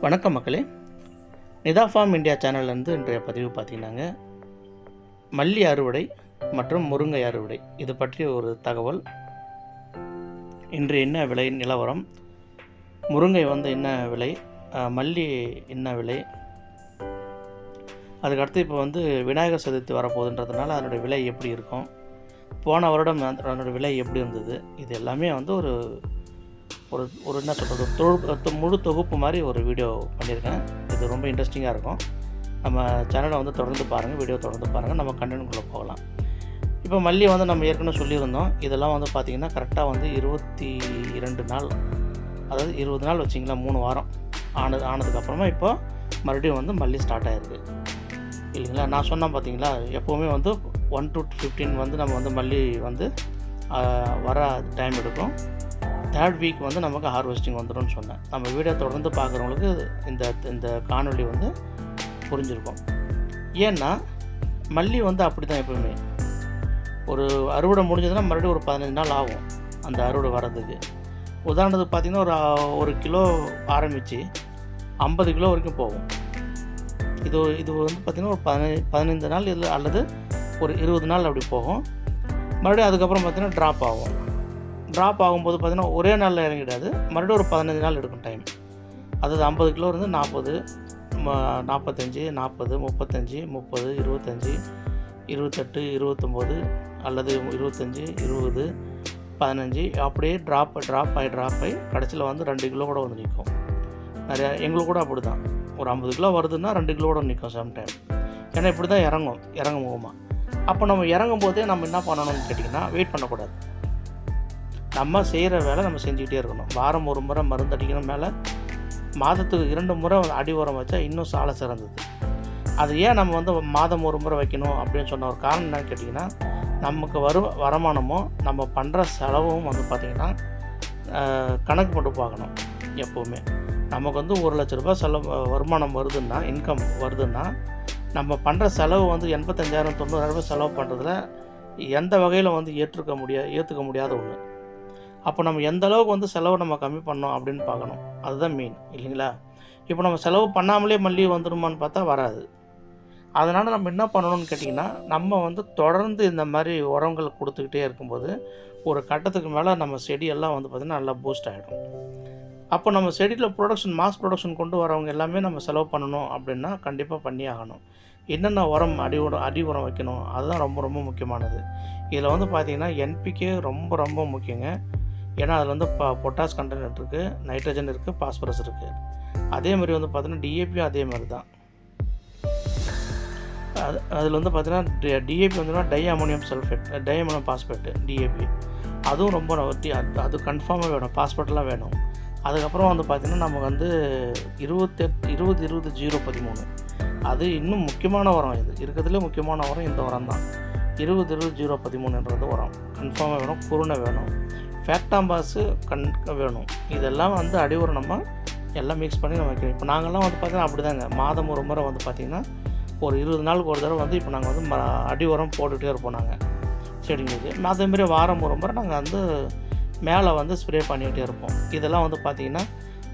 வணக்கம் மக்களே. Nita form India சேனல்லேருந்து இன்றைய பதிவு பார்த்தீங்கன்னாங்க, மல்லி அறுவடை மற்றும் முருங்கை அறுவடை இது பற்றி ஒரு தகவல். இன்று என்ன விலை நிலவரம், முருங்கை என்ன விலை, மல்லி என்ன விலை, அதுக்கடுத்து இப்போ விநாயகர் சதுர்த்தி வரப்போகுதுன்றதுனால அதனுடைய விலை எப்படி இருக்கும், போன வருடம் அதனுடைய விலை எப்படி இருந்தது, இது எல்லாமே ஒரு ஒரு ஒரு என்ன சொல்கிறது முழு தொகுப்பு மாதிரி ஒரு வீடியோ பண்ணியிருக்கேன். இது ரொம்ப இன்ட்ரெஸ்டிங்காக இருக்கும். நம்ம சேனலை தொடர்ந்து பாருங்கள், வீடியோ தொடர்ந்து பாருங்கள். நம்ம கண்டென்ட்குள்ளே போகலாம். இப்போ மல்லி நம்ம ஏற்கனவே சொல்லியிருந்தோம். இதெல்லாம் பார்த்திங்கன்னா கரெக்டாக 22 நாள், அதாவது 20 நாள் வச்சிங்களா, 3 வாரம் ஆனதுக்கப்புறமா இப்போ மறுபடியும் மல்லி ஸ்டார்ட் ஆகிருக்கு இல்லைங்களா. நான் சொன்னேன் பார்த்தீங்களா, எப்போவுமே 1 to 15 நம்ம மல்லி வர டைம் எடுக்கும். 3rd வீக் நமக்கு ஹார்வெஸ்டிங் வந்துடும்னு சொன்னேன். நம்ம வீடியோ தொடர்ந்து பார்க்குறவங்களுக்கு இந்த காணொலி புரிஞ்சிருக்கும். ஏன்னா மல்லி அப்படி தான் எப்பவுமே ஒரு அறுவடை முடிஞ்சதுன்னா மறுபடியும் ஒரு 15 நாள் ஆகும் அந்த அறுவடை வர்றதுக்கு. உதாரணத்துக்கு பார்த்திங்கன்னா ஒரு கிலோ ஆரம்பித்து 50 கிலோ வரைக்கும் போகும். இது பார்த்திங்கன்னா ஒரு 15 நாள் இல்லை அல்லது ஒரு 20 நாள் அப்படி போகும். மறுபடியும் அதுக்கப்புறம் பார்த்திங்கன்னா ட்ராப் ஆகும்போது பார்த்திங்கன்னா ஒரே நாளில் இறங்கிடாது, மறுபடியும் ஒரு 15 நாள் எடுக்கும் டைம். அதாவது 50 கிலோ இருந்து 40, 45, 40, 35, 30, 25, 28, 29 அல்லது 25, 20, 15 அப்படியே ட்ராப் ஆகி கடைசியில் 2 கிலோ கூட நிற்கும். நிறையா எங்களுக்கு கூட அப்படி தான். ஒரு 50 கிலோ வருதுன்னா 2 கிலோ கூட நிற்கும் சம்டைம். ஏன்னா இப்படி தான் இறங்கும் போகுமா. அப்போ நம்ம இறங்கும் போதே நம்ம என்ன பண்ணணும்னு கேட்டிங்கன்னா, வெயிட் பண்ணக்கூடாது. நம்ம செய்கிற வேலை நம்ம செஞ்சுக்கிட்டே இருக்கணும். வாரம் ஒரு முறை மருந்து அடிக்கணும். மேலே மாதத்துக்கு 2 முறை அடி உரம் வச்சா இன்னும் சால சிறந்தது. அது ஏன் நம்ம மாதம் ஒரு முறை வைக்கணும் அப்படின்னு சொன்ன ஒரு காரணம் என்னன்னு கேட்டிங்கன்னா, நமக்கு வருமானமும் நம்ம பண்ணுற செலவும் பார்த்திங்கன்னா கணக்கு மட்டும் பார்க்கணும். எப்போவுமே நமக்கு 1 லட்ச ரூபா வருமானம் வருதுன்னா, இன்கம் வருதுன்னா, நம்ம பண்ணுற செலவு 85,000 90,000 செலவு பண்ணுறதுல எந்த வகையில் ஏற்றுக்க முடியாத ஒன்று. அப்போ நம்ம எந்த அளவுக்கு செலவை நம்ம கம்மி பண்ணோம் அப்படின்னு பார்க்கணும். அதுதான் மெயின் இல்லைங்களா. இப்போ நம்ம செலவு பண்ணாமலே மல்லி வந்துடுமான்னு பார்த்தா வராது. அதனால் நம்ம என்ன பண்ணணும்னு கேட்டிங்கன்னா, நம்ம தொடர்ந்து இந்த மாதிரி உரங்கள் கொடுத்துக்கிட்டே இருக்கும்போது ஒரு கட்டத்துக்கு மேலே நம்ம செடியெல்லாம் பார்த்திங்கன்னா நல்லா பூஸ்ட் ஆகிடும். அப்போ நம்ம செடியில் மாஸ் ப்ரொடக்ஷன் கொண்டு வரவங்க எல்லாமே நம்ம செலவு பண்ணணும் அப்படின்னா கண்டிப்பாக பண்ணி ஆகணும். என்னென்ன அடி உரம் வைக்கணும், அதுதான் ரொம்ப ரொம்ப முக்கியமானது. இதில் பார்த்திங்கன்னா என்பிகே ரொம்ப ரொம்ப முக்கியங்க. ஏன்னா அதில் பொட்டாஸ் கண்டென்ட் இருக்குது, நைட்ரஜன் இருக்குது, பாஸ்பரஸ் இருக்குது. அதே மாதிரி பார்த்திங்கன்னா டிஏபியும் அதே மாதிரி தான். அதில் பார்த்திங்கன்னா DAP tie ammonium phosphate DAP, அதுவும் ரொம்ப அது கன்ஃபார்மாக வேணும். பாஸ்பேட்லாம் வேணும். அதுக்கப்புறம் பார்த்திங்கன்னா நமக்கு 20-20-0-13 அது இன்னும் முக்கியமான உரம். இது இருக்கிறதுலே முக்கியமான உரம் இந்த உரம் தான். 20-20-0-13ன்றது உரம் கன்ஃபார்மாக வேணும். குருணை வேணும், ஃபேக்டாம்பாஸு வேணும். இதெல்லாம் அடி உரம் நம்ம எல்லாம் மிக்ஸ் பண்ணி நம்ம வைக்கிறோம். இப்போ நாங்கள்லாம் பார்த்திங்கன்னா அப்படி தாங்க. மாதம் ஒரு முறை பார்த்திங்கன்னா ஒரு 20 நாளுக்கு ஒரு தடவை இப்போ நாங்கள் அடி உரம் போட்டுகிட்டே இருப்போம் நாங்கள் செடிங்களுக்கு. அதேமாரி வாரம் ஒரு முறை நாங்கள் மேலே ஸ்ப்ரே பண்ணிகிட்டே இருப்போம். இதெல்லாம் பார்த்திங்கன்னா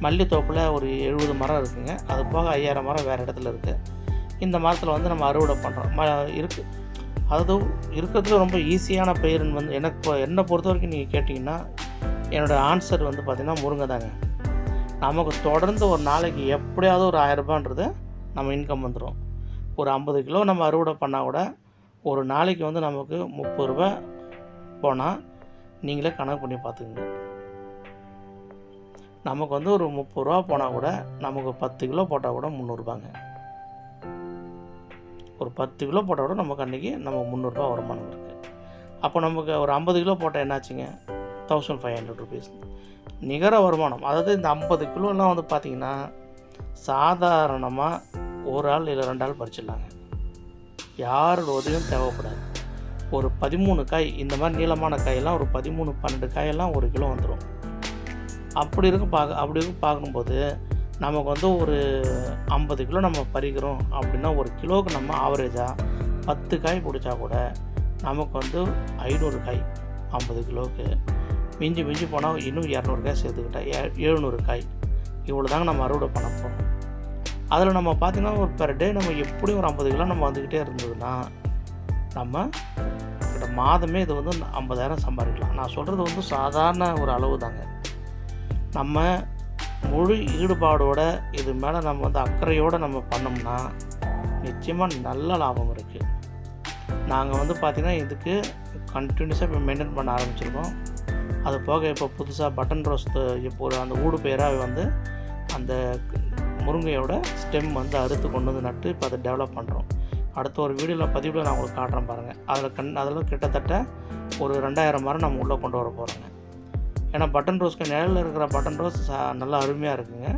மல்லித்தோப்பில் ஒரு 70 மரம் இருக்குதுங்க. அது போக 5000 மரம் வேறு இடத்துல இருக்குது. இந்த மரத்தில் நம்ம அறுவடை பண்ணுறோம் இருக்குது. அது இருக்கிறதுல ரொம்ப ஈஸியான பயிர்னு என்னை பொறுத்த வரைக்கும் நீங்கள் கேட்டிங்கன்னா, என்னோடய ஆன்சர் பார்த்திங்கன்னா முருங்கை தாங்க. நமக்கு தொடர்ந்து ஒரு நாளைக்கு எப்படியாவது ஒரு 1000 ரூபான்றது நம்ம இன்கம் வந்துடும். ஒரு 50 கிலோ நம்ம அறுவடை பண்ணால் கூட ஒரு நாளைக்கு நமக்கு 30 ரூபா போனால் நீங்களே கணக்கு பண்ணி பார்த்துக்குங்க. நமக்கு ஒரு 30 ரூபா போனால் கூட நமக்கு 10 கிலோ போட்டால் கூட 300 ரூபாங்க. ஒரு 10 கிலோ போட்டால் கூட நமக்கு அன்றைக்கி நமக்கு 300 ரூபா வருமானம் இருக்குது. அப்போ நமக்கு ஒரு 50 கிலோ போட்டால் என்னாச்சுங்க, 1500 ருபீஸ் நிகர வருமானம். அதாவது இந்த 50 கிலோலாம் பார்த்திங்கன்னா சாதாரணமாக ஒரு ஆள் இல்லை 2 ஆள் பறிச்சிடலாங்க. யாரோட உதவியும் தேவைப்படாது. ஒரு 13 காய் இந்த மாதிரி நீளமான காயெல்லாம் ஒரு 13-12 காயெல்லாம் 1 கிலோ வந்துடும். அப்படி பார்க்கும்போது நமக்கு ஒரு 50 கிலோ நம்ம பறிக்கிறோம் அப்படின்னா ஒரு கிலோவுக்கு நம்ம ஆவரேஜாக 10 காய் பிடிச்சா கூட நமக்கு 500 காய் 50 கிலோவுக்கு. மிஞ்சி போனால் இன்னும் 200 காய் சேர்த்துக்கிட்டா 700 காய். இவ்வளோ தாங்க நம்ம அறுவடை பண்ண போகிறோம். அதில் நம்ம பார்த்திங்கன்னா ஒரு பெர் டே நம்ம எப்படியும் ஒரு 50 கிலோ நம்ம வந்துக்கிட்டே இருந்ததுன்னா நம்ம கிட்ட மாதமே இது வந்து 50,000 சம்பாதிக்கலாம். நான் சொல்கிறது வந்து சாதாரண ஒரு அளவு தாங்க. நம்ம முழு ஈடுபாடோட இது மேலே நம்ம வந்து அக்கறையோடு நம்ம பண்ணோம்னா நிச்சயமாக நல்ல லாபம் இருக்குது. நாங்கள் வந்து பார்த்திங்கன்னா இதுக்கு கண்டினியூஸாக இப்போ மெயின்டைன் பண்ண ஆரம்பிச்சிருக்கோம். அது போக இப்போ புதுசாக பட்டன் ரோஸ் இப்போ ஒரு அந்த ஊடு பயிராக வந்து அந்த முருங்கையோட ஸ்டெம் வந்து அறுத்து கொண்டு வந்து நட்டு இப்போ அதை டெவலப் பண்ணுறோம். அடுத்த ஒரு வீடியோவில் பதிவில் நான் உங்களுக்கு காட்டுறேன் பாருங்கள். அதில் கிட்டத்தட்ட ஒரு 2000 மரம் நம்ம உள்ளே கொண்டு வர போகிறோங்க. ஏன்னா பட்டன் ரோஸ்க்கு நிழலில் இருக்கிற பட்டன் ரோஸ் நல்லா அருமையாக இருக்குங்க.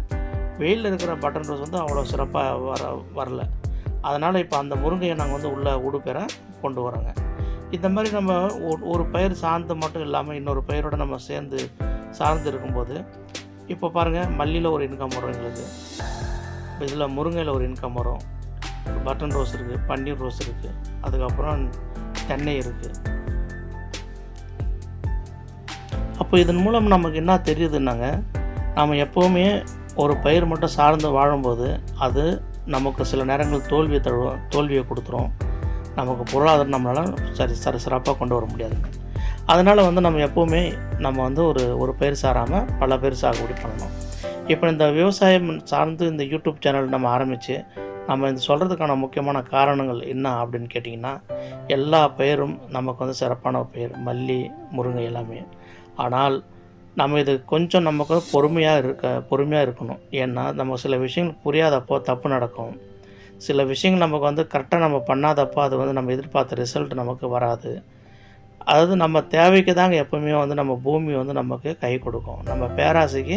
வெயிலில் இருக்கிற பட்டன் ரோஸ் வந்து அவ்வளோ சிறப்பாக வரல. அதனால் இப்போ அந்த முருங்கையை நாங்கள் வந்து உள்ள ஊடுபெற கொண்டு வரோங்க. இந்த மாதிரி நம்ம ஒரு பயிர் சார்ந்து மட்டும் இல்லாமல் இன்னொரு பயிரோடு நம்ம சார்ந்து இருக்கும்போது இப்போ பாருங்கள், மல்லியில் ஒரு இன்கம் வரும் எங்களுக்கு, இதில் முருங்கையில் ஒரு இன்கம் வரும், பட்டன் ரோஸ் இருக்குது, பன்னீர் ரோஸ் இருக்குது, அதுக்கப்புறம் தென்னை இருக்குது. அப்போ இதன் மூலம் நமக்கு என்ன தெரியுதுன்னாங்க, நம்ம எப்போவுமே ஒரு பயிர் மட்டும் சார்ந்து வாழும்போது அது நமக்கு சில நேரங்கள் தோல்வியை கொடுத்துரும். நமக்கு பொருளாதாரம் நம்மளால் சிறப்பாக கொண்டு வர முடியாதுங்க. அதனால் வந்து நம்ம எப்போவுமே நம்ம வந்து ஒரு பயிர் சாராமல் பல பயிர் சாகுபடி பண்ணணும். இப்போ இந்த விவசாயம் சார்ந்து இந்த யூடியூப் சேனல் நம்ம ஆரம்பித்து நம்ம இது சொல்கிறதுக்கான முக்கியமான காரணங்கள் என்ன அப்படின்னு கேட்டிங்கன்னா, எல்லா பயிரும் நமக்கு வந்து சிறப்பான பயிர், மல்லி, முருங்கை எல்லாமே. ஆனால் நம்ம இது கொஞ்சம் நமக்கு பொறுமையாக இருக்கணும். ஏன்னா நம்ம சில விஷயங்கள் புரியாதப்போ தப்பு நடக்கும். சில விஷயங்கள் நமக்கு வந்து கரெக்டாக நம்ம பண்ணாதப்போ அது வந்து நம்ம எதிர்பார்த்த ரிசல்ட் நமக்கு வராது. அதாவது நம்ம தேவைக்கு தாங்க எப்போவுமே வந்து நம்ம பூமி வந்து நமக்கு கை கொடுக்கும். நம்ம பேராசைக்கு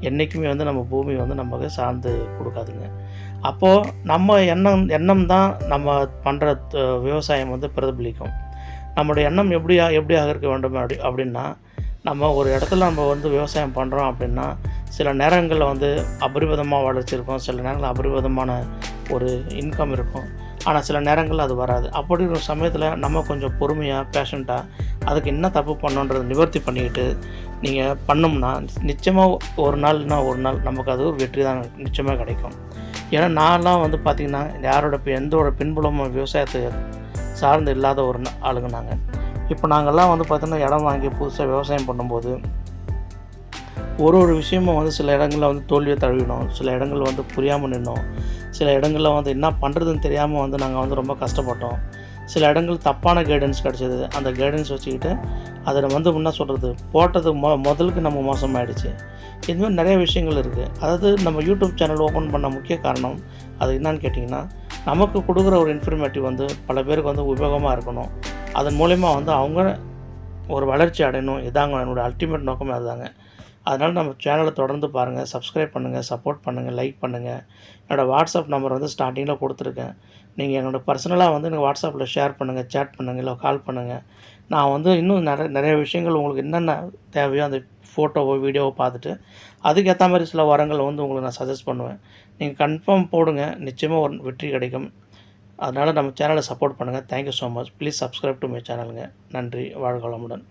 என்றைக்குமே வந்து நம்ம பூமி வந்து நமக்கு சார்ந்து கொடுக்காதுங்க. அப்போது நம்ம எண்ணம் தான் நம்ம பண்ணுற விவசாயம் வந்து பிரதிபலிக்கும். நம்மளுடைய எண்ணம் எப்படியாக இருக்க வேண்டும் அப்படின்னா, நம்ம ஒரு இடத்துல நம்ம வந்து விவசாயம் பண்ணுறோம் அப்படின்னா சில நேரங்களில் வந்து அபரிவிதமாக வளர்ச்சி இருக்கும், சில நேரங்களில் அபரிவிதமான ஒரு இன்கம் இருக்கும், ஆனால் சில நேரங்களில் அது வராது. அப்படி ஒரு சமயத்தில் நம்ம கொஞ்சம் பொறுமையாக பேஷண்ட்டாக அதுக்கு என்ன தப்பு பண்ணணுன்றதை நிவர்த்தி பண்ணிக்கிட்டு நீங்கள் பண்ணோம்னா நிச்சயமாக ஒரு நாள் நமக்கு அது ஒரு வெற்றி தான் நிச்சயமாக கிடைக்கும். ஏன்னா நான்லாம் வந்து பார்த்திங்கன்னா எந்த ஒரு பின்புலமும் விவசாயத்தை சார்ந்து இல்லாத ஒரு ஆளுங்க நாங்கள். இப்போ நாங்கள்லாம் வந்து பார்த்திங்கன்னா இடம் வாங்கி புதுசாக விவசாயம் பண்ணும்போது ஒரு விஷயமும் வந்து சில இடங்களில் வந்து தோல்வியை தழுவினோம், சில இடங்களில் வந்து புரியாமல் நின்னோம், சில இடங்களில் வந்து என்ன பண்ணுறதுன்னு தெரியாமல் வந்து நாங்கள் வந்து ரொம்ப கஷ்டப்பட்டோம். சில இடங்கள் தப்பான கைடன்ஸ் கிடச்சிது. அந்த கைடன்ஸ் வச்சுக்கிட்டு அதை வந்து என்ன சொல்கிறது, போட்டது முதலுக்கு நம்ம மோசமாகிடுச்சு. இதுமாதிரி நிறைய விஷயங்கள் இருக்குது. அதாவது நம்ம யூடியூப் சேனல் ஓப்பன் பண்ண முக்கிய காரணம் அது என்னன்னு கேட்டிங்கன்னா, நமக்கு கொடுக்குற ஒரு இன்ஃபர்மேட்டிவ் வந்து பல பேருக்கு வந்து உபயோகமாக இருக்கணும். அதன் மூலயமா வந்து அவங்க ஒரு வளர்ச்சி அடையணும். இதாங்க என்னோடய அல்டிமேட் நோக்கமே அதுதாங்க. அதனால் நம்ம சேனலை தொடர்ந்து பாருங்கள், சப்ஸ்கிரைப் பண்ணுங்கள், சப்போர்ட் பண்ணுங்கள், லைக் பண்ணுங்கள். என்னோடய வாட்ஸ்அப் நம்பர் வந்து ஸ்டார்டிங்கில் கொடுத்துருக்கேன். நீங்கள் என்னோடய பர்சனலாக வந்து எனக்கு வாட்ஸ்அப்பில் ஷேர் பண்ணுங்கள், சேட் பண்ணுங்கள், இல்லை கால் பண்ணுங்கள். நான் வந்து இன்னும் நிறைய விஷயங்கள் உங்களுக்கு என்னென்ன தேவையோ அந்த ஃபோட்டோவோ வீடியோவோ பார்த்துட்டு அதுக்கேற்ற மாதிரி சில வரங்களை வந்து உங்களுக்கு நான் சஜஸ்ட் பண்ணுவேன். நீங்கள் கன்ஃபார்ம் போடுங்க, நிச்சயமாக ஒரு வெற்றி கிடைக்கும். அதனால் நம்ம சேனலை சப்போர்ட் பண்ணுங்கள். Thank you so much. Please subscribe to my சேனலுங்க. நன்றி. வாழ்க வளமுடன்.